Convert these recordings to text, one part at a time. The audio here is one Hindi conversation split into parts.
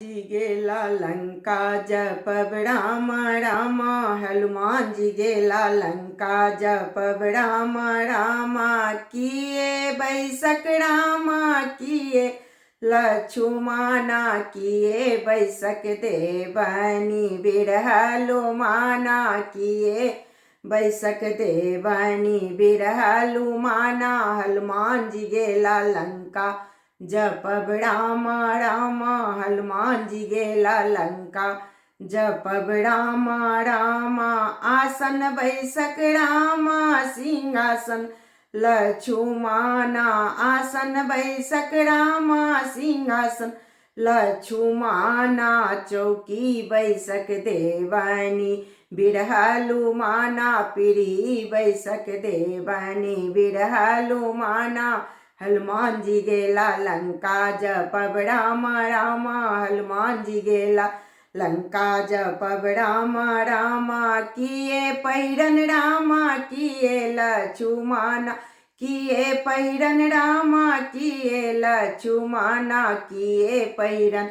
जी गेला लंका जपब राम राम, हनुमान जी गेला लंका जपब राम राम, किए बैसक राम किए लक्ष्मणा, किए बैसक देवनी बिरहलुमाना, किए बैसक देवनी बिरहलुमाना, हनुमान जी गेला लंका जपब राम राम, हनुमान जी गेला लंका जपब राम राम, आसन बैसक राम सिंहासन लक्ष्मणा, आसन बैसक राम सिंहासन लक्ष्मणा, चौकी बैसक देवनी बिरहलुमाना, पीढ़ी बैसक देवनी बिरहलुमाना, हनुमान जी गेला लंका जपब राम राम, हनुमान जी गेला लंका जपब राम राम, किए पैरन राम किए लक्ष्मणा, किए पैरन राम किए लक्ष्मणा, किए पैरन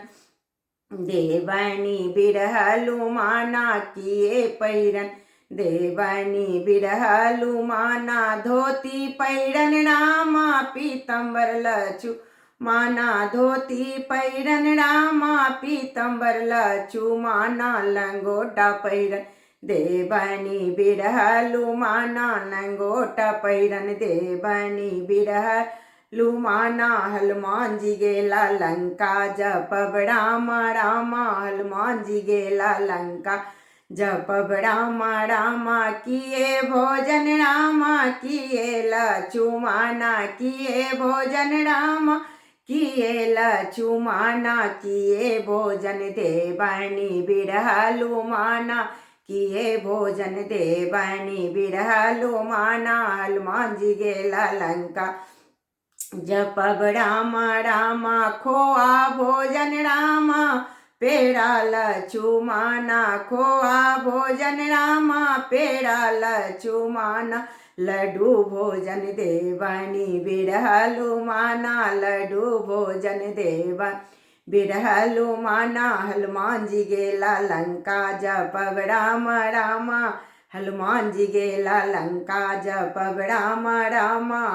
देवनी बिरहलुमाना, किए पैरन देवनी बिरहलुमाना, धोती पैरन राम पीतम्बर लक्ष्मणा, धोती पैरन राम पीतम्बर लक्ष्मणा, लंगोटा पैरन देवनी बिरहलुमाना, लंगोटा पैरन देवनी बिरहलुमाना, हनुमान जी गेला लंका जपब राम राम, हनुमान जी गेला लंका जपब राम राम, किए भोजन राम किए लक्ष्मणा, किए भोजन राम किए लक्ष्मणा, किए भोजन देवनी बिरहलुमाना, किए भोजन देवनी बिरहलुमाना, हनुमान जी गेला लंका जपब राम राम, खोआ भोजन राम पेड़ा लक्ष्मणा, खोआ भोजन राम पेड़ा लक्ष्मणा, लड्डू भोजन देवनी बिरहलुमाना, लड्डू भोजन देवन बिरहलुमाना, हनुमान जी गेला लंका जपब राम राम, हनुमान जी गेला लंका जपब राम राम।